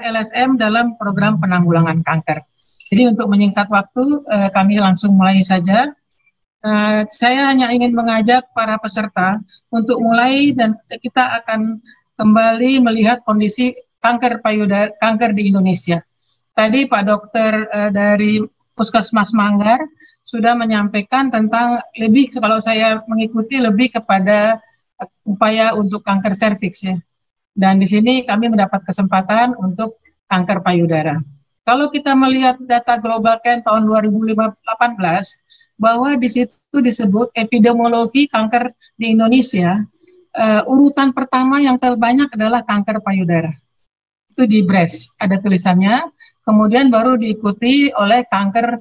LSM dalam program penanggulangan kanker. Jadi untuk menyingkat waktu, kami langsung mulai saja. Saya hanya ingin mengajak para peserta untuk mulai dan kita akan kembali melihat kondisi kanker payudara, kanker di Indonesia. Tadi Pak Dokter dari Puskesmas Manggar sudah menyampaikan tentang lebih, kalau saya mengikuti lebih kepada upaya untuk kanker serviks ya. Dan di sini kami mendapat kesempatan untuk kanker payudara. Kalau kita melihat data Global Can tahun 2018, bahwa di situ disebut epidemiologi kanker di Indonesia, urutan pertama yang terbanyak adalah kanker payudara. Itu di breast, ada tulisannya, kemudian baru diikuti oleh kanker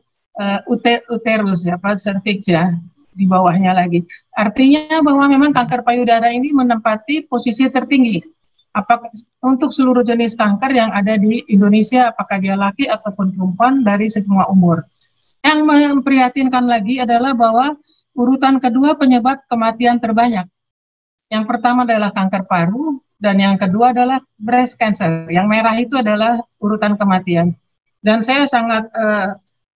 uterus, ya, cervix ya, di bawahnya lagi. Artinya bahwa memang kanker payudara ini menempati posisi tertinggi. Apakah untuk seluruh jenis kanker yang ada di Indonesia, apakah dia laki ataupun perempuan dari semua umur. Yang memprihatinkan lagi adalah bahwa urutan kedua penyebab kematian terbanyak. Yang pertama adalah kanker paru, dan yang kedua adalah breast cancer. Yang merah itu adalah urutan kematian. Dan saya sangat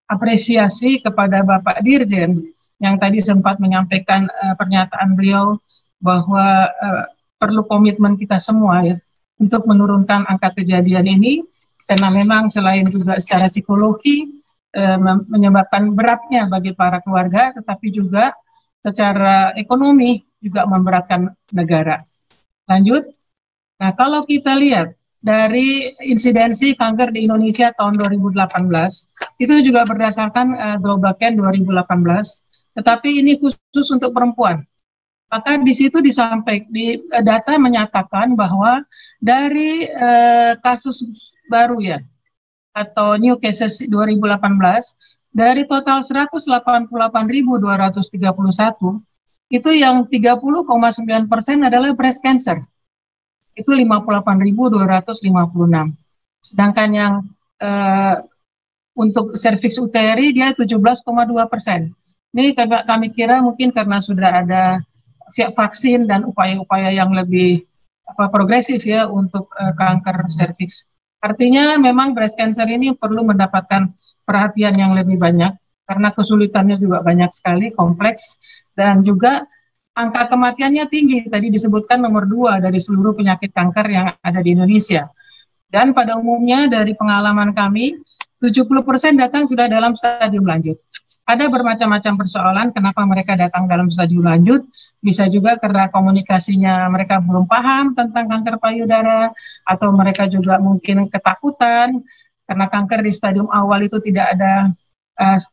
apresiasi kepada Bapak Dirjen yang tadi sempat menyampaikan pernyataan beliau bahwa perlu komitmen kita semua ya untuk menurunkan angka kejadian ini, karena memang selain juga secara psikologi menyebabkan beratnya bagi para keluarga, tetapi juga secara ekonomi juga memberatkan negara. Lanjut. Nah, kalau kita lihat dari insidensi kanker di Indonesia tahun 2018, itu juga berdasarkan Global Can 2018, tetapi ini khusus untuk perempuan. Maka di situ data menyatakan bahwa dari kasus baru ya, atau new cases 2018, dari total 188.231, itu yang 30,9% adalah breast cancer. Itu 58.256. Sedangkan yang untuk cervix uteri dia 17,2%. Ini kami kira mungkin karena sudah ada vaksin dan upaya-upaya yang lebih progresif ya untuk kanker cervix. Artinya memang breast cancer ini perlu mendapatkan perhatian yang lebih banyak karena kesulitannya juga banyak sekali, kompleks, dan juga angka kematiannya tinggi. Tadi disebutkan nomor 2 dari seluruh penyakit kanker yang ada di Indonesia. Dan pada umumnya dari pengalaman kami, 70% datang sudah dalam stadium lanjut. Ada bermacam-macam persoalan kenapa mereka datang dalam stadium lanjut, bisa juga karena komunikasinya mereka belum paham tentang kanker payudara, atau mereka juga mungkin ketakutan, karena kanker di stadium awal itu tidak ada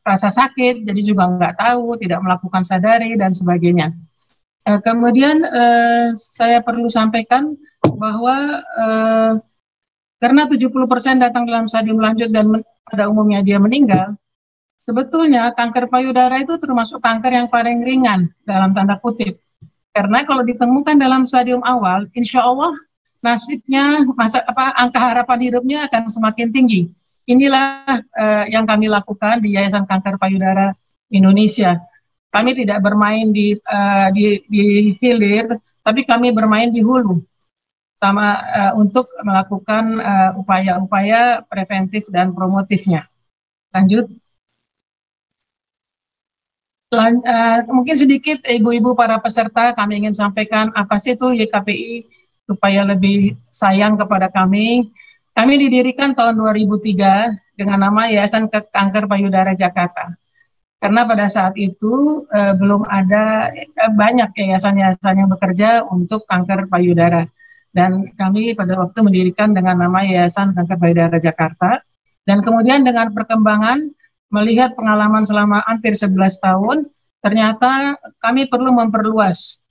rasa sakit, jadi juga nggak tahu, tidak melakukan sadari, dan sebagainya. Kemudian saya perlu sampaikan bahwa karena 70% datang dalam stadium lanjut dan pada umumnya dia meninggal, sebetulnya kanker payudara itu termasuk kanker yang paling ringan dalam tanda kutip. Karena kalau ditemukan dalam stadium awal, insya Allah nasibnya, angka harapan hidupnya akan semakin tinggi. Inilah yang kami lakukan di Yayasan Kanker Payudara Indonesia. Kami tidak bermain di hilir, tapi kami bermain di hulu, sama untuk melakukan upaya-upaya preventif dan promotifnya. Lanjut. Mungkin sedikit ibu-ibu para peserta kami ingin sampaikan apa sih itu YKPI supaya lebih sayang kepada kami. Kami didirikan tahun 2003 dengan nama Yayasan Kanker Payudara Jakarta. Karena pada saat itu belum ada banyak yayasan-yayasan yang bekerja untuk kanker payudara. Dan kami pada waktu mendirikan dengan nama Yayasan Kanker Payudara Jakarta. Dan kemudian dengan perkembangan melihat pengalaman selama hampir 11 tahun, ternyata kami perlu memperluas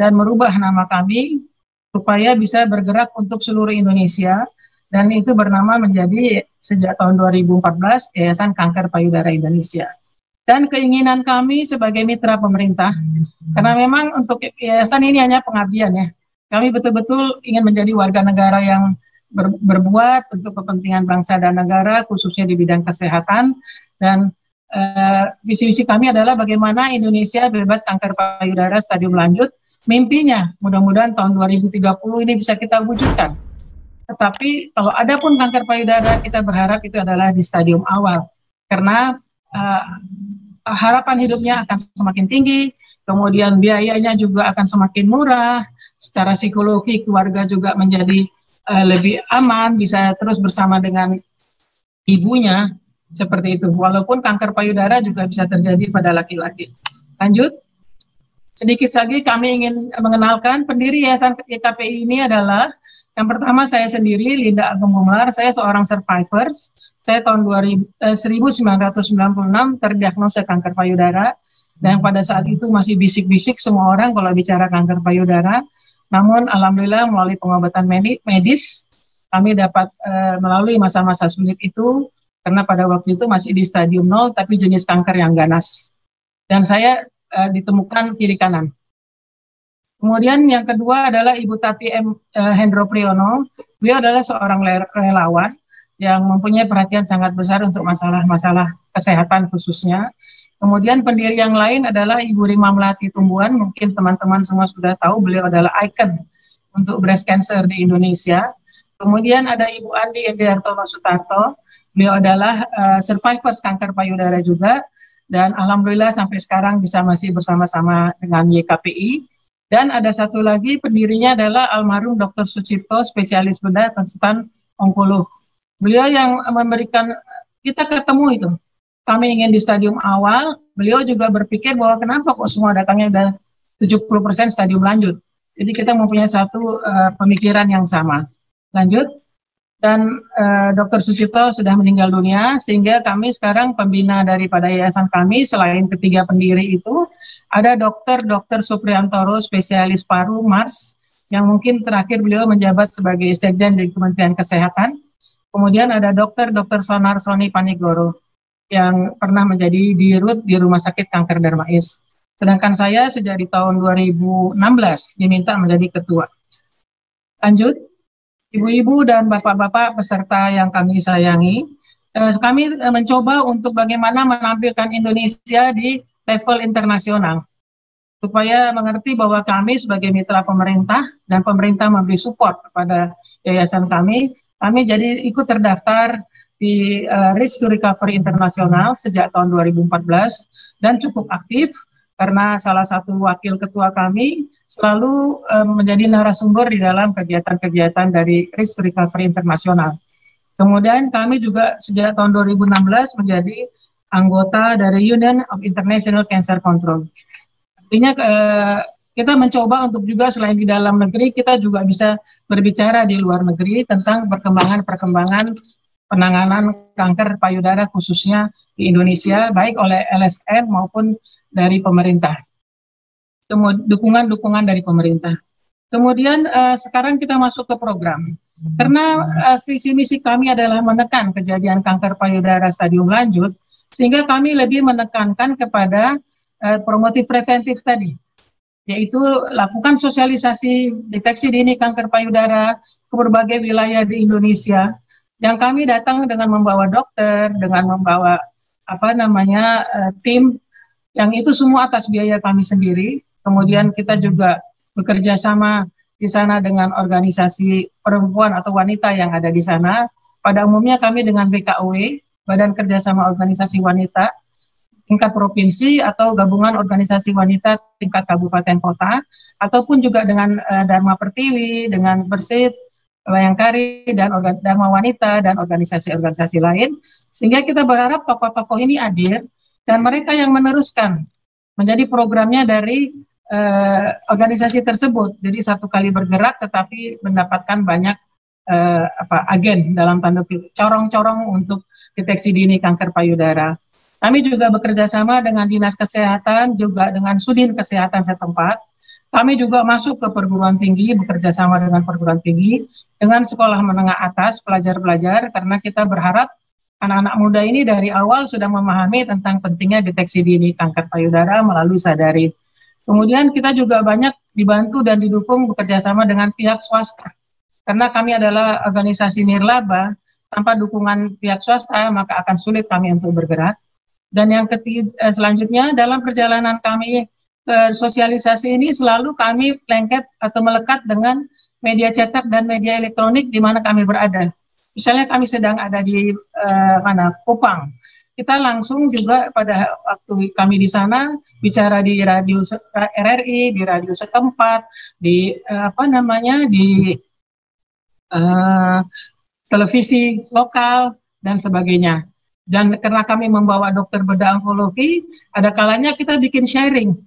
dan merubah nama kami supaya bisa bergerak untuk seluruh Indonesia, dan itu bernama menjadi sejak tahun 2014 Yayasan Kanker Payudara Indonesia. Dan keinginan kami sebagai mitra pemerintah, karena memang untuk yayasan ini hanya pengabdian ya, kami betul-betul ingin menjadi warga negara yang berbuat untuk kepentingan bangsa dan negara, khususnya di bidang kesehatan. Dan visi-visi kami adalah bagaimana Indonesia bebas kanker payudara stadium lanjut. Mimpinya mudah-mudahan tahun 2030 ini bisa kita wujudkan. Tetapi kalau ada pun kanker payudara, kita berharap itu adalah di stadium awal, karena harapan hidupnya akan semakin tinggi, kemudian biayanya juga akan semakin murah, secara psikologi keluarga juga menjadi lebih aman, bisa terus bersama dengan ibunya, seperti itu. Walaupun kanker payudara juga bisa terjadi pada laki-laki. Lanjut. Sedikit lagi kami ingin mengenalkan pendiri Yayasan YKPI ini adalah yang pertama saya sendiri, Linda Agung Gumelar. Saya seorang survivor. Saya tahun 1996 terdiagnosa kanker payudara, dan pada saat itu masih bisik-bisik semua orang kalau bicara kanker payudara. Namun alhamdulillah melalui pengobatan medis kami dapat melalui masa-masa sulit itu, karena pada waktu itu masih di stadium 0 tapi jenis kanker yang ganas. Dan saya ditemukan kiri kanan. Kemudian yang kedua adalah Ibu Tati Hendro Priyono. Beliau adalah seorang relawan yang mempunyai perhatian sangat besar untuk masalah-masalah kesehatan khususnya. Kemudian pendiri yang lain adalah Ibu Rima Melati Tumbuhan. Mungkin teman-teman semua sudah tahu, beliau adalah ikon untuk breast cancer di Indonesia. Kemudian ada Ibu Andi Endiartono Sutarto. Beliau adalah survivor kanker payudara juga. Dan alhamdulillah sampai sekarang bisa masih bersama-sama dengan YKPI. Dan ada satu lagi pendirinya adalah almarhum Dr. Sucipto, spesialis bedah, konsultan onkolog. Beliau yang memberikan kita ketemu itu. Kami ingin di stadium awal, beliau juga berpikir bahwa kenapa kok semua datangnya udah 70% stadium lanjut. Jadi kita mempunyai satu pemikiran yang sama. Lanjut. Dan Dr. Sucipto sudah meninggal dunia, sehingga kami sekarang pembina daripada yayasan kami, selain ketiga pendiri itu, ada Dr. Supriyantoro, spesialis paru, Mars, yang mungkin terakhir beliau menjabat sebagai Sekjen di Kementerian Kesehatan. Kemudian ada Dr. Sonar Soni Panigoro, yang pernah menjadi dirut di Rumah Sakit Kanker Darmais. Sedangkan saya sejak di tahun 2016 diminta menjadi ketua. Lanjut. Ibu-ibu dan bapak-bapak peserta yang kami sayangi, kami mencoba untuk bagaimana menampilkan Indonesia di level internasional, supaya mengerti bahwa kami sebagai mitra pemerintah dan pemerintah memberi support kepada yayasan kami jadi ikut terdaftar di Risk to Recovery Internasional sejak tahun 2014 dan cukup aktif, karena salah satu wakil ketua kami selalu menjadi narasumber di dalam kegiatan-kegiatan dari Risk Recovery Internasional. Kemudian kami juga sejak tahun 2016 menjadi anggota dari Union of International Cancer Control. Artinya kita mencoba untuk juga selain di dalam negeri, kita juga bisa berbicara di luar negeri tentang perkembangan penanganan kanker payudara khususnya di Indonesia, baik oleh LSM maupun dari pemerintah, dukungan dari pemerintah. Kemudian sekarang kita masuk ke program, karena visi misi kami adalah menekan kejadian kanker payudara stadium lanjut, sehingga kami lebih menekankan kepada promotif preventif tadi, yaitu lakukan sosialisasi deteksi dini kanker payudara ke berbagai wilayah di Indonesia. Yang kami datang dengan membawa dokter, dengan membawa tim, yang itu semua atas biaya kami sendiri. Kemudian kita juga bekerja sama di sana dengan organisasi perempuan atau wanita yang ada di sana. Pada umumnya kami dengan BKW, Badan Kerjasama Organisasi Wanita, tingkat provinsi atau gabungan organisasi wanita tingkat kabupaten kota, ataupun juga dengan Dharma Pertiwi, dengan Persit, Bayangkari, dan Dharma Wanita, dan organisasi-organisasi lain. Sehingga kita berharap tokoh-tokoh ini hadir, dan mereka yang meneruskan menjadi programnya dari organisasi tersebut. Jadi satu kali bergerak tetapi mendapatkan banyak agen dalam tanda corong-corong untuk deteksi dini kanker payudara. Kami juga bekerja sama dengan Dinas Kesehatan, juga dengan Sudin Kesehatan setempat. Kami juga masuk ke perguruan tinggi, bekerja sama dengan perguruan tinggi, dengan sekolah menengah atas, pelajar-pelajar, karena kita berharap anak-anak muda ini dari awal sudah memahami tentang pentingnya deteksi dini kanker payudara melalui Sadari. Kemudian kita juga banyak dibantu dan didukung bekerja sama dengan pihak swasta. Karena kami adalah organisasi nirlaba, tanpa dukungan pihak swasta maka akan sulit kami untuk bergerak. Dan yang selanjutnya dalam perjalanan kami ke sosialisasi ini selalu kami lengket atau melekat dengan media cetak dan media elektronik di mana kami berada. Misalnya kami sedang ada di Kupang, kita langsung juga pada waktu kami di sana bicara di radio RRI, di radio setempat, di di televisi lokal dan sebagainya. Dan karena kami membawa dokter bedah onkologi, ada kalanya kita bikin sharing.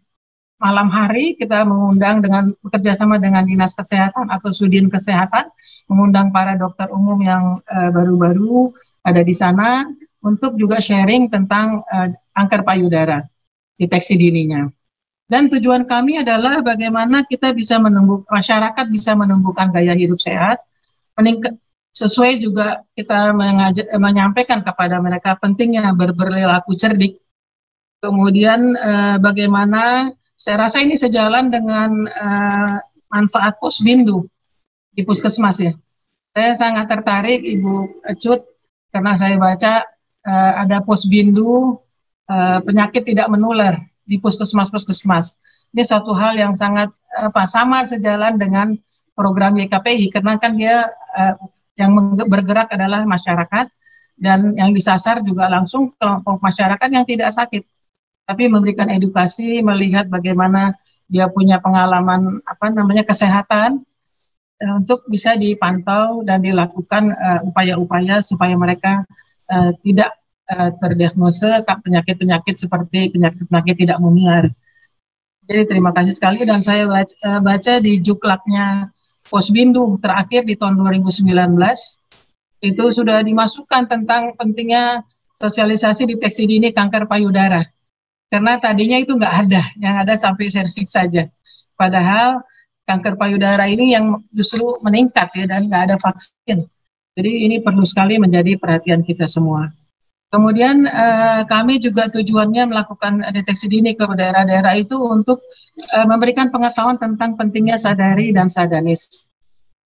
Malam hari kita mengundang bekerja sama dengan Dinas Kesehatan atau Sudin Kesehatan, mengundang para dokter umum yang baru-baru ada di sana untuk juga sharing tentang kanker payudara, deteksi dininya. Dan tujuan kami adalah bagaimana kita bisa masyarakat bisa menumbuhkan gaya hidup sehat, sesuai juga kita menyampaikan kepada mereka pentingnya berperilaku cerdik. Kemudian bagaimana saya rasa ini sejalan dengan manfaat posbindu di puskesmas ya. Saya sangat tertarik Ibu Cut karena saya baca ada posbindu penyakit tidak menular di puskesmas-puskesmas. Ini suatu hal yang sangat sama sejalan dengan program YKPI karena kan dia yang bergerak adalah masyarakat dan yang disasar juga langsung kelompok masyarakat yang tidak sakit, tapi memberikan edukasi, melihat bagaimana dia punya pengalaman kesehatan untuk bisa dipantau dan dilakukan upaya-upaya supaya mereka tidak terdiagnosa penyakit-penyakit seperti penyakit-penyakit tidak menular. Jadi terima kasih sekali dan saya baca di juklaknya Posbindu terakhir di tahun 2019 itu sudah dimasukkan tentang pentingnya sosialisasi deteksi dini kanker payudara. Karena tadinya itu nggak ada, yang ada sampai serviks saja. Padahal kanker payudara ini yang justru meningkat ya dan nggak ada vaksin. Jadi ini perlu sekali menjadi perhatian kita semua. Kemudian kami juga tujuannya melakukan deteksi dini ke daerah-daerah itu untuk memberikan pengetahuan tentang pentingnya sadari dan sadanis,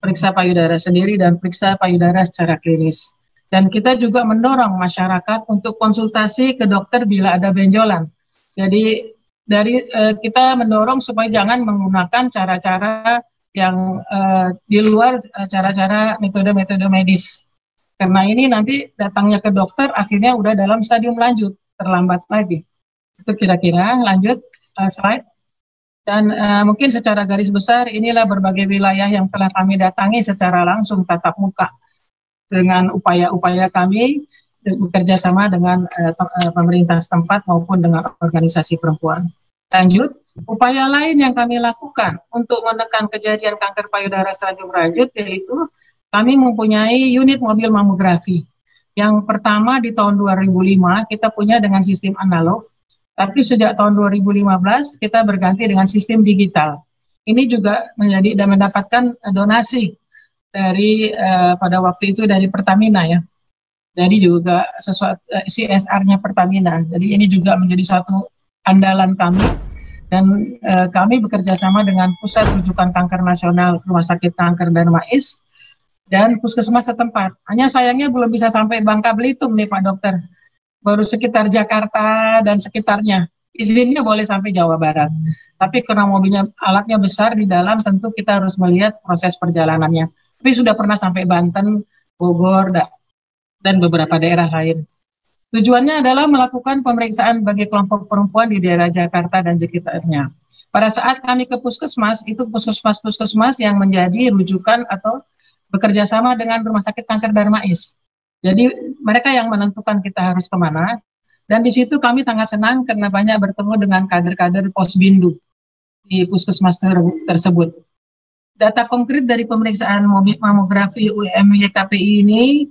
periksa payudara sendiri dan periksa payudara secara klinis. Dan kita juga mendorong masyarakat untuk konsultasi ke dokter bila ada benjolan. Jadi kita mendorong supaya jangan menggunakan cara-cara yang di luar cara-cara metode-metode medis. Karena ini nanti datangnya ke dokter akhirnya udah dalam stadium lanjut, terlambat lagi. Itu kira-kira, lanjut slide. Dan mungkin secara garis besar inilah berbagai wilayah yang telah kami datangi secara langsung tatap muka dengan upaya-upaya kami bekerja sama dengan pemerintah setempat maupun dengan organisasi perempuan. Lanjut, upaya lain yang kami lakukan untuk menekan kejadian kanker payudara stadium lanjut yaitu kami mempunyai unit mobil mamografi. Yang pertama di tahun 2005 kita punya dengan sistem analog, tapi sejak tahun 2015 kita berganti dengan sistem digital. Ini juga menjadi dan mendapatkan donasi dari pada waktu itu dari Pertamina ya. Jadi juga sesuatu CSR-nya Pertamina. Jadi ini juga menjadi suatu andalan kami dan kami bekerja sama dengan Pusat Rujukan Kanker Nasional Rumah Sakit Kanker Darmais dan puskesmas setempat. Hanya sayangnya belum bisa sampai Bangka Belitung nih Pak Dokter. Baru sekitar Jakarta dan sekitarnya. Izinnya boleh sampai Jawa Barat. Tapi karena mobilnya alatnya besar di dalam tentu kita harus melihat proses perjalanannya. Tapi sudah pernah sampai Banten, Bogor, dan beberapa daerah lain. Tujuannya adalah melakukan pemeriksaan bagi kelompok perempuan di daerah Jakarta dan sekitarnya. Pada saat kami ke puskesmas, itu puskesmas-puskesmas yang menjadi rujukan atau bekerja sama dengan Rumah Sakit Kanker Darmais. Jadi mereka yang menentukan kita harus kemana. Dan di situ kami sangat senang karena banyak bertemu dengan kader-kader posbindu di puskesmas tersebut. Data konkret dari pemeriksaan mamografi UMYKPI ini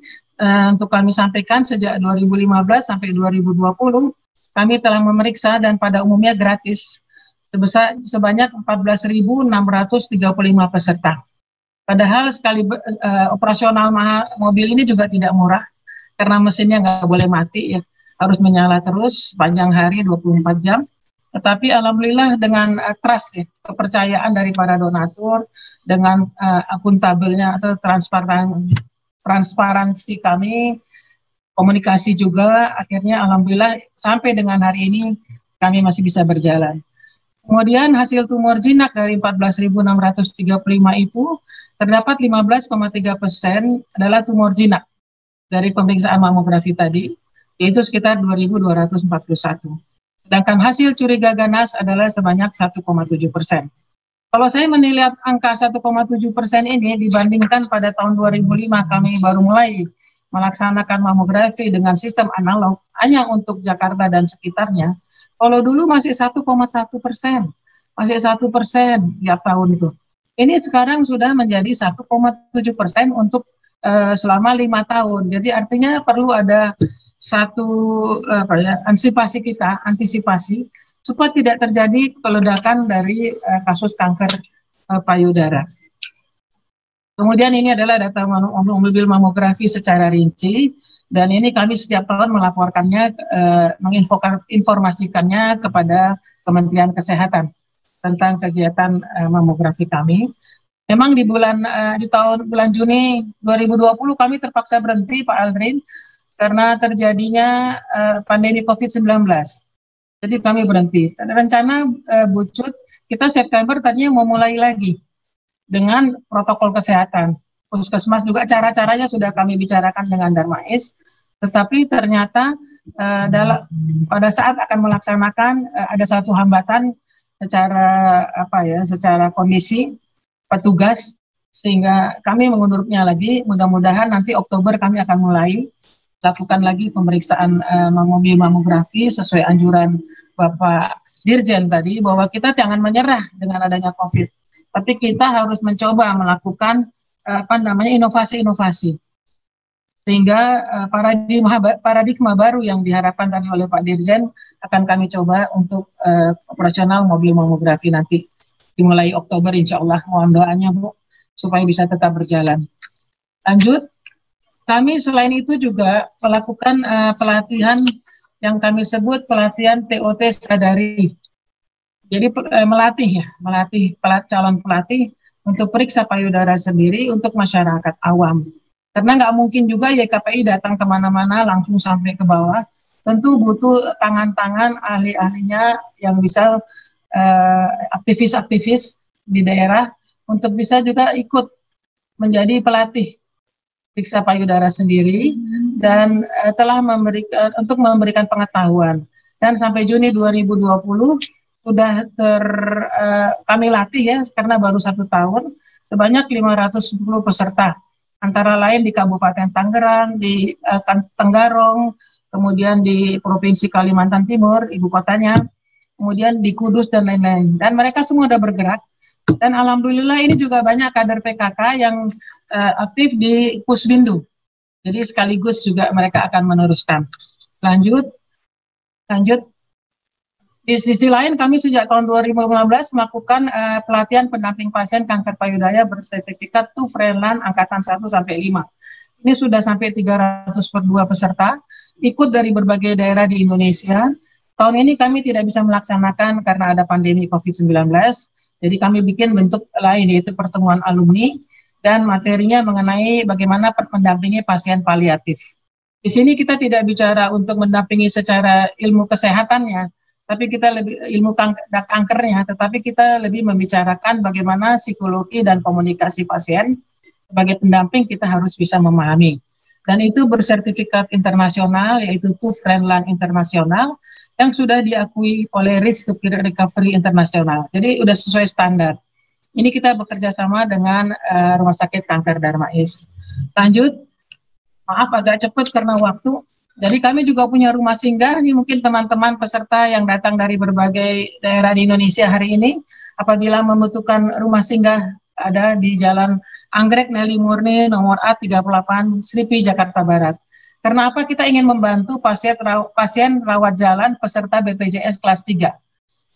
untuk kami sampaikan sejak 2015 sampai 2020 kami telah memeriksa dan pada umumnya gratis sebanyak 14.635 peserta. Padahal sekali operasional mobil ini juga tidak murah karena mesinnya nggak boleh mati ya, harus menyala terus sepanjang hari 24 jam. Tetapi alhamdulillah dengan trust ya, kepercayaan dari para donatur, dengan akuntabelnya atau transparansi kami, komunikasi juga, akhirnya alhamdulillah sampai dengan hari ini kami masih bisa berjalan. Kemudian hasil tumor jinak dari 14.635 itu terdapat 15,3% adalah tumor jinak dari pemeriksaan mamografi tadi, yaitu sekitar 2.241. Sedangkan hasil curiga ganas adalah sebanyak 1,7%. Kalau saya melihat angka 1,7% ini dibandingkan pada tahun 2005 kami baru mulai melaksanakan mamografi dengan sistem analog hanya untuk Jakarta dan sekitarnya. Kalau dulu masih 1,1%, masih 1% tiap tahun itu. Ini sekarang sudah menjadi 1,7% untuk selama 5 tahun. Jadi artinya perlu ada satu antisipasi supaya tidak terjadi peledakan dari kasus kanker payudara. Kemudian ini adalah data mobil mamografi secara rinci, dan ini kami setiap tahun melaporkannya, menginformasikannya kepada Kementerian Kesehatan tentang kegiatan mamografi kami. Memang di bulan Juni 2020 kami terpaksa berhenti, Pak Aldrin, karena terjadinya pandemi COVID-19. Jadi kami berhenti. Rencana Bucut, kita September tadinya mau mulai lagi dengan protokol kesehatan. Puskesmas juga cara-caranya sudah kami bicarakan dengan Darmais, tetapi ternyata pada saat akan melaksanakan ada satu hambatan secara kondisi petugas, sehingga kami mengundurnya lagi. Mudah-mudahan nanti Oktober kami akan mulai lakukan lagi pemeriksaan mobil mamografi sesuai anjuran Bapak Dirjen tadi, bahwa kita jangan menyerah dengan adanya COVID, tapi kita harus mencoba melakukan inovasi-inovasi, sehingga paradigma baru yang diharapkan tadi oleh Pak Dirjen akan kami coba untuk operasional mobil mamografi nanti dimulai Oktober, insya Allah. Mohon doanya, Bu, supaya bisa tetap berjalan. Lanjut, kami selain itu juga melakukan pelatihan yang kami sebut pelatihan TOT sadari. Jadi melatih calon pelatih untuk periksa payudara sendiri untuk masyarakat awam. Karena nggak mungkin juga YKPI datang kemana-mana langsung sampai ke bawah. Tentu butuh tangan-tangan ahli-ahlinya yang bisa aktivis-aktivis di daerah untuk bisa juga ikut menjadi pelatih periksa payudara sendiri, dan telah memberikan pengetahuan. Dan sampai Juni 2020 sudah kami latih ya, karena baru 1 tahun, sebanyak 510 peserta, antara lain di Kabupaten Tangerang, di Tenggarong, kemudian di Provinsi Kalimantan Timur, ibu kotanya, kemudian di Kudus dan lain-lain. Dan mereka semua sudah bergerak. Dan alhamdulillah ini juga banyak kader PKK yang aktif di Pusbindu. Jadi sekaligus juga mereka akan meneruskan. Lanjut. Di sisi lain kami sejak tahun 2015 melakukan pelatihan pendamping pasien kanker payudara bersertifikat TÜV Rheinland angkatan 1 sampai 5. Ini sudah sampai 302 peserta, ikut dari berbagai daerah di Indonesia. Tahun ini kami tidak bisa melaksanakan karena ada pandemi COVID-19, jadi kami bikin bentuk lain, yaitu pertemuan alumni, dan materinya mengenai bagaimana mendampingi pasien paliatif. Di sini kita tidak bicara untuk mendampingi secara ilmu kesehatannya, tapi kita lebih ilmu kankernya, tetapi kita lebih membicarakan bagaimana psikologi dan komunikasi pasien. Sebagai pendamping kita harus bisa memahami. Dan itu bersertifikat internasional, yaitu TÜV Rheinland Internasional, yang sudah diakui oleh Reach to Recovery Internasional. Jadi sudah sesuai standar. Ini kita bekerja sama dengan Rumah Sakit Kanker Darmais. Lanjut, maaf agak cepat karena waktu. Jadi kami juga punya rumah singgah. Ini mungkin teman-teman peserta yang datang dari berbagai daerah di Indonesia hari ini, apabila membutuhkan rumah singgah, ada di Jalan Anggrek Nelly Murni nomor A38 Slipi Jakarta Barat. Karena apa? Kita ingin membantu pasien rawat jalan peserta BPJS kelas 3.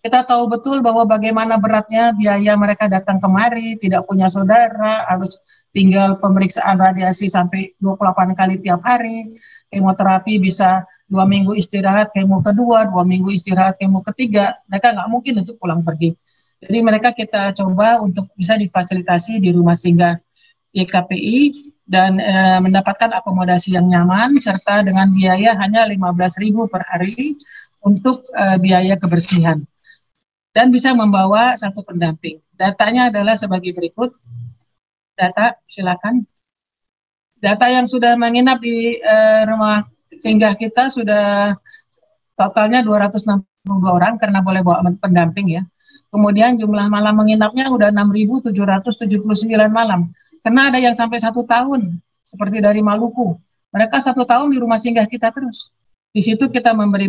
Kita tahu betul bahwa bagaimana beratnya biaya mereka datang kemari, tidak punya saudara, harus tinggal pemeriksaan radiasi sampai 28 kali tiap hari, kemoterapi bisa 2 minggu istirahat, kemo kedua, 2 minggu istirahat, kemo ketiga, mereka nggak mungkin untuk pulang pergi. Jadi mereka kita coba untuk bisa difasilitasi di rumah singgah YKPI, dan mendapatkan akomodasi yang nyaman, serta dengan biaya hanya 15.000 per hari untuk biaya kebersihan. Dan bisa membawa satu pendamping. Datanya adalah sebagai berikut. data, silakan. Data yang sudah menginap di rumah singgah kita sudah totalnya 262 orang karena boleh bawa pendamping ya. Kemudian jumlah malam menginapnya udah 6.779 malam. Karena ada yang sampai 1 tahun, seperti dari Maluku. Mereka 1 tahun di rumah singgah kita terus. Di situ kita memberi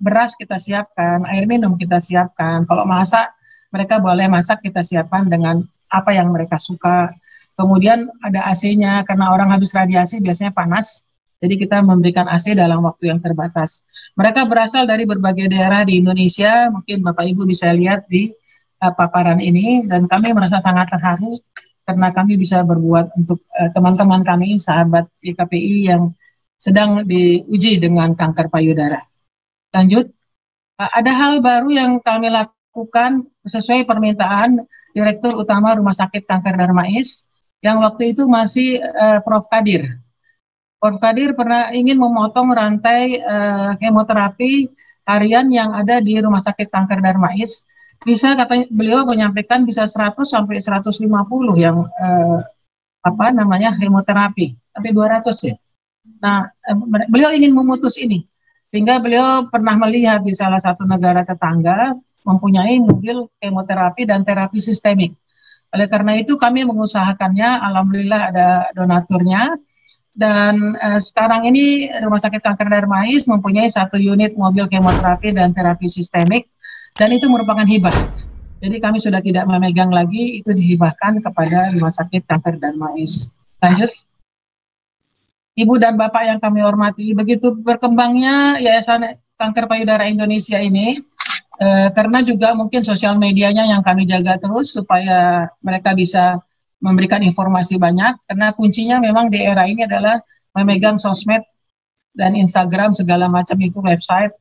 beras kita siapkan, air minum kita siapkan. Kalau masak, mereka boleh masak kita siapkan dengan apa yang mereka suka. Kemudian ada AC-nya, karena orang habis radiasi biasanya panas. Jadi kita memberikan AC dalam waktu yang terbatas. Mereka berasal dari berbagai daerah di Indonesia, mungkin Bapak Ibu bisa lihat di paparan ini, dan kami merasa sangat terharu karena kami bisa berbuat untuk teman-teman kami, sahabat YKPI yang sedang diuji dengan kanker payudara. Lanjut, ada hal baru yang kami lakukan sesuai permintaan Direktur Utama Rumah Sakit Kanker Darmais, yang waktu itu masih Prof. Kadir. Prof. Kadir pernah ingin memotong rantai kemoterapi harian yang ada di Rumah Sakit Kanker Darmais. Bisa, katanya beliau menyampaikan bisa 100 sampai 150 yang kemoterapi, sampai 200 ya. Nah, beliau ingin memutus ini, sehingga beliau pernah melihat di salah satu negara tetangga mempunyai mobil kemoterapi dan terapi sistemik. Oleh karena itu kami mengusahakannya, alhamdulillah ada donaturnya. Dan sekarang ini Rumah Sakit Kanker Darmais mempunyai 1 unit mobil kemoterapi dan terapi sistemik, dan itu merupakan hibah. Jadi kami sudah tidak memegang lagi, itu dihibahkan kepada Rumah Sakit Kanker Darmais. Lanjut. Ibu dan Bapak yang kami hormati, begitu berkembangnya Yayasan Kanker Payudara Indonesia ini, karena juga mungkin sosial medianya yang kami jaga terus supaya mereka bisa memberikan informasi banyak, karena kuncinya memang di era ini adalah memegang sosmed dan Instagram, segala macam itu, website,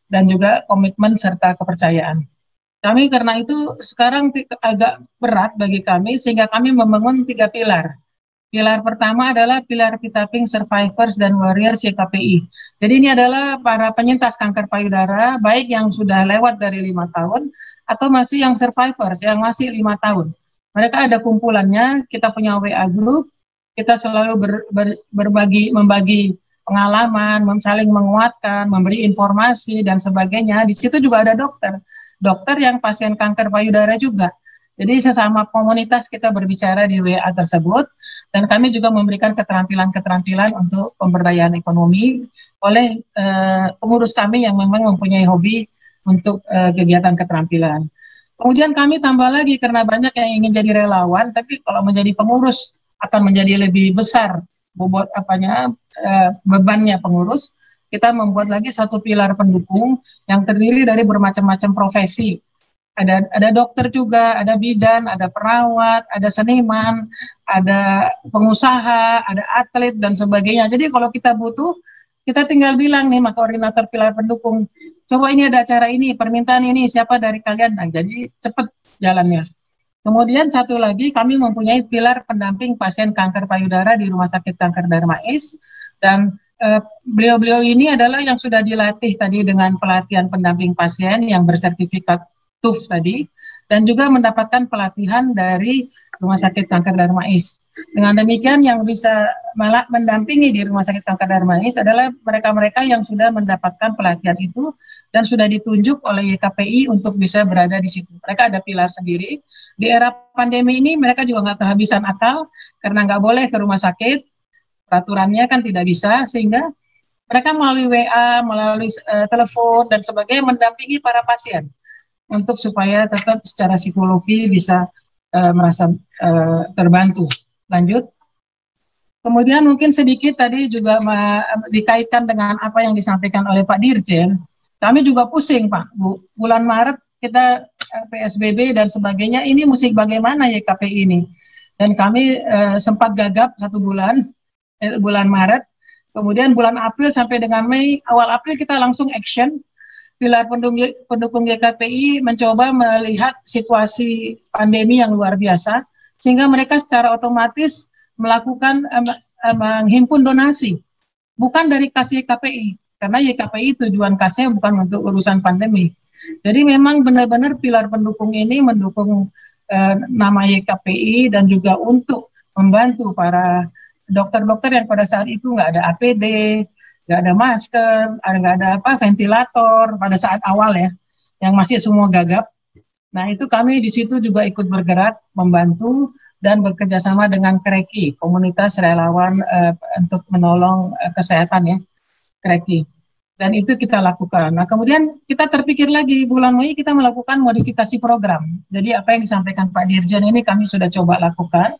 dan juga komitmen serta kepercayaan. Kami karena itu sekarang agak berat bagi kami, sehingga kami membangun 3 pilar. Pilar pertama adalah pilar Kita Pink Survivors dan Warriors YKPI. Jadi ini adalah para penyintas kanker payudara, baik yang sudah lewat dari 5 tahun, atau masih yang survivors, yang masih 5 tahun. Mereka ada kumpulannya, kita punya WA group, kita selalu membagi pengalaman, saling menguatkan, memberi informasi, dan sebagainya. Di situ juga ada dokter yang pasien kanker payudara juga. Jadi sesama komunitas kita berbicara di WA tersebut, dan kami juga memberikan keterampilan-keterampilan untuk pemberdayaan ekonomi oleh pengurus kami yang memang mempunyai hobi untuk kegiatan keterampilan. Kemudian kami tambah lagi karena banyak yang ingin jadi relawan, tapi kalau menjadi pengurus akan menjadi lebih besar bobot bebannya pengurus. Kita membuat lagi 1 pilar pendukung yang terdiri dari bermacam-macam profesi. Ada dokter juga, ada bidan, ada perawat, ada seniman, ada pengusaha, ada atlet dan sebagainya. Jadi kalau kita butuh, kita tinggal bilang nih sama koordinator pilar pendukung, coba ini ada acara ini, permintaan ini, siapa dari kalian? Nah, jadi cepat jalannya. Kemudian satu lagi, kami mempunyai pilar pendamping pasien kanker payudara di Rumah Sakit Kanker Darmais, dan beliau-beliau ini adalah yang sudah dilatih tadi dengan pelatihan pendamping pasien yang bersertifikat TUF tadi, dan juga mendapatkan pelatihan dari Rumah Sakit Kanker Darmais. Dengan demikian yang bisa malah mendampingi di Rumah Sakit Kanker Darmais adalah mereka-mereka yang sudah mendapatkan pelatihan itu dan sudah ditunjuk oleh YKPI untuk bisa berada di situ. Mereka ada pilar sendiri. Di era pandemi ini mereka juga nggak kehabisan akal karena nggak boleh ke rumah sakit, peraturannya kan tidak bisa, sehingga mereka melalui WA, melalui telepon dan sebagainya mendampingi para pasien untuk supaya tetap secara psikologi bisa merasa terbantu. Lanjut. Kemudian mungkin sedikit tadi juga dikaitkan dengan apa yang disampaikan oleh Pak Dirjen. Kami juga pusing Pak, Bu. Bulan Maret kita PSBB dan sebagainya, ini mesti bagaimana YKPI ini. Dan kami sempat gagap 1 bulan, bulan Maret. Kemudian bulan April sampai dengan Mei, awal April kita langsung action. Pilar pendukung YKPI mencoba melihat situasi pandemi yang luar biasa, sehingga mereka secara otomatis melakukan menghimpun donasi, bukan dari kas YKPI, karena YKPI tujuan kasnya bukan untuk urusan pandemi. Jadi memang benar-benar pilar pendukung ini mendukung nama YKPI dan juga untuk membantu para dokter-dokter yang pada saat itu nggak ada APD, nggak ada masker, nggak ada ventilator pada saat awal ya, yang masih semua gagap. Nah itu kami di situ juga ikut bergerak membantu dan bekerja sama dengan KREKI, komunitas relawan untuk menolong kesehatan ya, KREKI. Dan itu kita lakukan. Nah kemudian kita terpikir lagi bulan Mei kita melakukan modifikasi program. Jadi apa yang disampaikan Pak Dirjen ini kami sudah coba lakukan,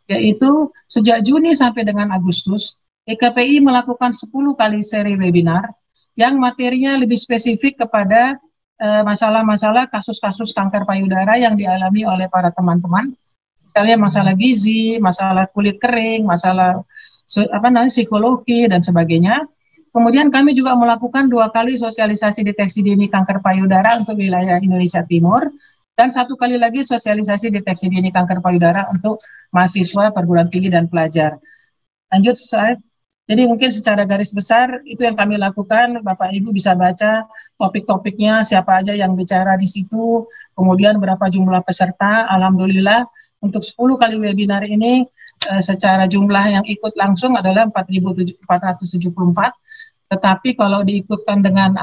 yaitu sejak Juni sampai dengan Agustus, EKPI melakukan 10 kali seri webinar yang materinya lebih spesifik kepada masalah-masalah kasus-kasus kanker payudara yang dialami oleh para teman-teman. Misalnya masalah gizi, masalah kulit kering, masalah psikologi dan sebagainya. Kemudian kami juga melakukan 2 kali sosialisasi deteksi dini kanker payudara untuk wilayah Indonesia Timur dan 1 kali lagi sosialisasi deteksi dini kanker payudara untuk mahasiswa perguruan tinggi dan pelajar. Lanjut slide. Jadi mungkin secara garis besar itu yang kami lakukan, Bapak Ibu bisa baca topik-topiknya, siapa aja yang bicara di situ, kemudian berapa jumlah peserta. Alhamdulillah untuk 10 kali webinar ini secara jumlah yang ikut langsung adalah 4.474, tetapi kalau diikutkan dengan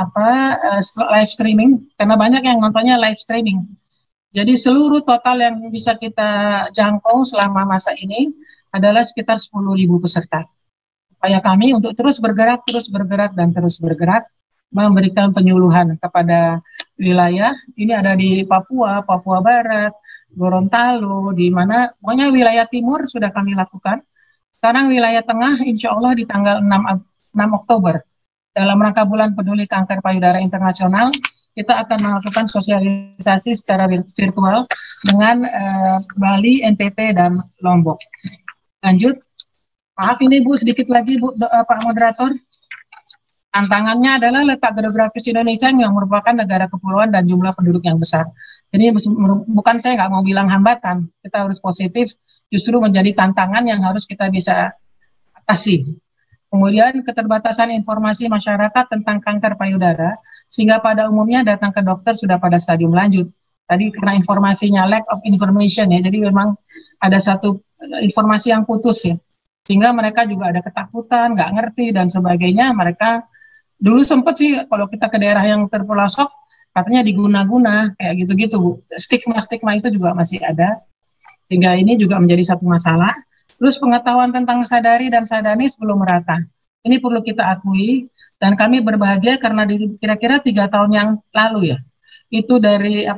live streaming, karena banyak yang nontonnya live streaming. Jadi seluruh total yang bisa kita jangkau selama masa ini adalah sekitar 10.000 peserta. Upaya kami untuk terus bergerak, dan terus bergerak, memberikan penyuluhan kepada wilayah. Ini ada di Papua, Papua Barat, Gorontalo, di mana pokoknya wilayah timur sudah kami lakukan. Sekarang wilayah tengah, insya Allah di tanggal 6 Oktober, dalam rangka Bulan Peduli Kanker Payudara Internasional, kita akan melakukan sosialisasi secara virtual dengan Bali, NTT, dan Lombok. Lanjut. Maaf ini Bu, sedikit lagi Bu, Pak Moderator. Tantangannya adalah letak geografis Indonesia yang merupakan negara kepulauan dan jumlah penduduk yang besar. Jadi bukan saya nggak mau bilang hambatan, kita harus positif, justru menjadi tantangan yang harus kita bisa atasi. Kemudian keterbatasan informasi masyarakat tentang kanker payudara, sehingga pada umumnya datang ke dokter sudah pada stadium lanjut. Tadi karena informasinya lack of information ya, jadi memang ada satu informasi yang putus ya. Sehingga mereka juga ada ketakutan, nggak ngerti, dan sebagainya. Mereka dulu sempat sih, kalau kita ke daerah yang terpelosok, katanya diguna-guna, kayak gitu-gitu. Stigma-stigma itu juga masih ada. Sehingga ini juga menjadi satu masalah. Terus pengetahuan tentang sadari dan sadanis belum merata. Ini perlu kita akui, dan kami berbahagia karena kira-kira 3 tahun yang lalu ya, itu dari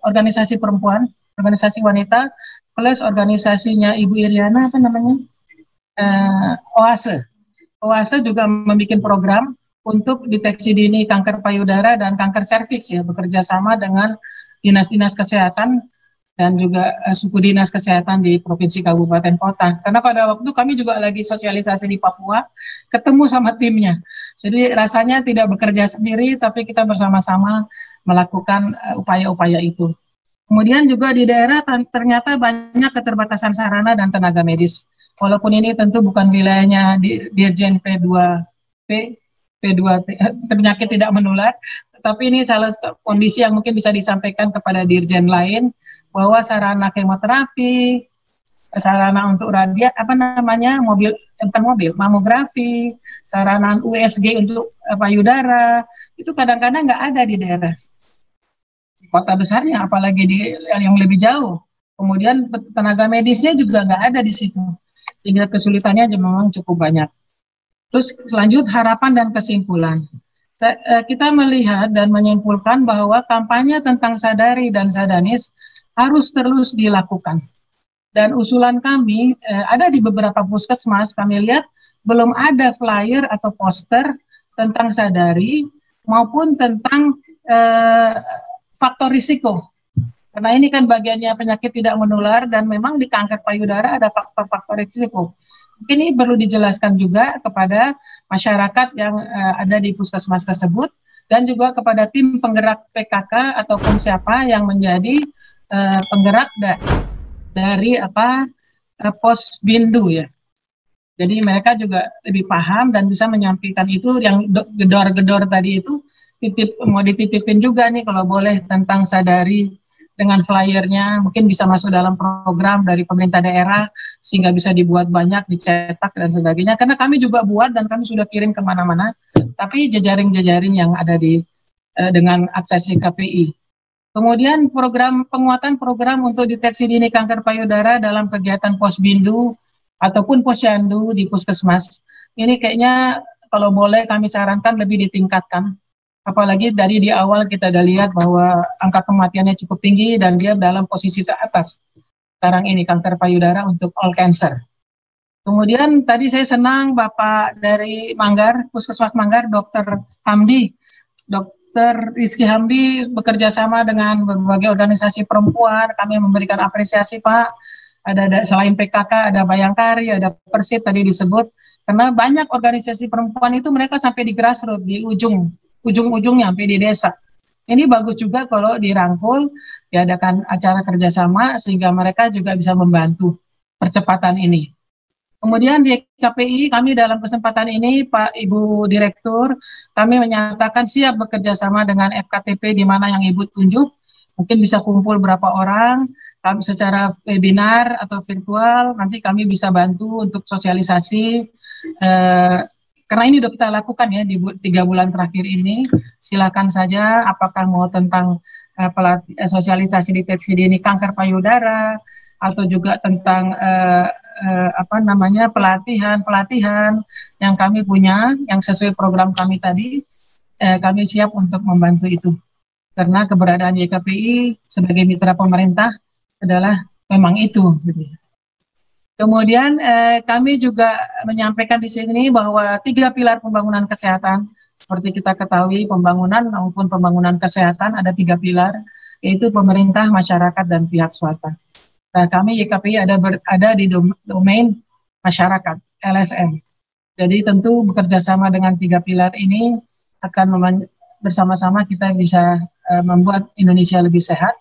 organisasi perempuan, organisasi wanita, plus organisasinya Ibu Iriana, OASE juga membuat program untuk deteksi dini kanker payudara dan kanker serviks ya, bekerja sama dengan dinas-dinas kesehatan dan juga suku dinas kesehatan di provinsi kabupaten kota. Karena pada waktu kami juga lagi sosialisasi di Papua, ketemu sama timnya. Jadi rasanya tidak bekerja sendiri, tapi kita bersama-sama melakukan upaya-upaya itu. Kemudian juga di daerah ternyata banyak keterbatasan sarana dan tenaga medis. Walaupun ini tentu bukan wilayahnya Dirjen P2P, penyakit tidak menular, tapi ini salah satu kondisi yang mungkin bisa disampaikan kepada Dirjen lain, bahwa sarana kemoterapi, sarana untuk mamografi, sarana USG untuk payudara, itu kadang-kadang nggak ada di daerah kota besarnya, apalagi di yang lebih jauh. Kemudian tenaga medisnya juga nggak ada di situ, sehingga kesulitannya memang cukup banyak. Terus selanjut harapan dan kesimpulan. Kita melihat dan menyimpulkan bahwa kampanye tentang sadari dan sadanis harus terus dilakukan. Dan usulan kami ada di beberapa puskesmas, kami lihat belum ada flyer atau poster tentang sadari maupun tentang faktor risiko. Karena ini kan bagiannya penyakit tidak menular dan memang di kanker payudara ada faktor-faktor risiko. Mungkin ini perlu dijelaskan juga kepada masyarakat yang ada di puskesmas tersebut dan juga kepada tim penggerak PKK ataupun siapa yang menjadi penggerak dari pos bindu ya. Jadi mereka juga lebih paham dan bisa menyampaikan itu yang gedor-gedor tadi itu mau dititipin juga nih kalau boleh tentang sadari dengan flyernya, mungkin bisa masuk dalam program dari pemerintah daerah, sehingga bisa dibuat banyak, dicetak, dan sebagainya. Karena kami juga buat dan kami sudah kirim kemana-mana, tapi jejaring-jejaring yang ada dengan akses KPI. Kemudian penguatan program untuk deteksi dini kanker payudara dalam kegiatan Posbindu ataupun Posyandu di Puskesmas. Ini kayaknya kalau boleh kami sarankan lebih ditingkatkan. Apalagi dari di awal kita udah lihat bahwa angka kematiannya cukup tinggi dan dia dalam posisi teratas sekarang ini kanker payudara untuk all cancer. Kemudian tadi saya senang Bapak dari Manggar, Puskesmas Manggar, Dr. Hamdi, Dr. Rizky Hamdi bekerja sama dengan berbagai organisasi perempuan. Kami memberikan apresiasi Pak. Ada selain PKK, ada Bayangkari, ada Persit tadi disebut. Karena banyak organisasi perempuan itu mereka sampai di grassroots, di ujung-ujungnya sampai di desa. Ini bagus juga kalau dirangkul, diadakan acara kerjasama sehingga mereka juga bisa membantu percepatan ini. Kemudian di KPI kami dalam kesempatan ini Pak Ibu Direktur, kami menyatakan siap bekerja sama dengan FKTP di mana yang Ibu tunjuk, mungkin bisa kumpul berapa orang, kami secara webinar atau virtual, nanti kami bisa bantu untuk sosialisasi, karena ini sudah kita lakukan ya di 3 bulan terakhir ini. Silakan saja apakah mau tentang sosialisasi deteksi dini kanker payudara atau juga tentang pelatihan yang kami punya yang sesuai program kami tadi, kami siap untuk membantu itu. Karena keberadaan YKPI sebagai mitra pemerintah adalah memang itu. Gitu. Kemudian kami juga menyampaikan di sini bahwa 3 pilar pembangunan kesehatan, seperti kita ketahui pembangunan maupun pembangunan kesehatan ada 3 pilar, yaitu pemerintah, masyarakat, dan pihak swasta. Nah, kami YKPI ada di domain masyarakat, LSM. Jadi tentu bekerja sama dengan 3 pilar ini akan bersama-sama kita bisa membuat Indonesia lebih sehat,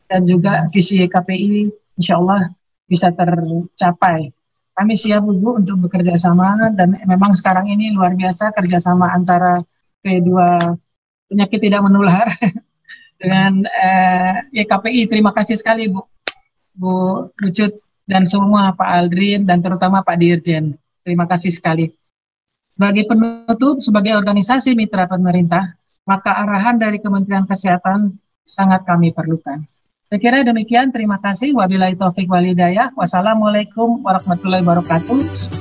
dan juga visi YKPI insya Allah bisa tercapai. Kami siap Bu untuk bekerja sama, dan memang sekarang ini luar biasa kerjasama antara kedua penyakit tidak menular dengan YKPI. Terima kasih sekali Bu Lucut dan semua Pak Aldrin dan terutama Pak Dirjen. Terima kasih sekali. Sebagai penutup, sebagai organisasi mitra pemerintah, maka arahan dari Kementerian Kesehatan sangat kami perlukan. Saya kira demikian, terima kasih. Wabillahi taufik wal hidayah. Wassalamualaikum warahmatullahi wabarakatuh.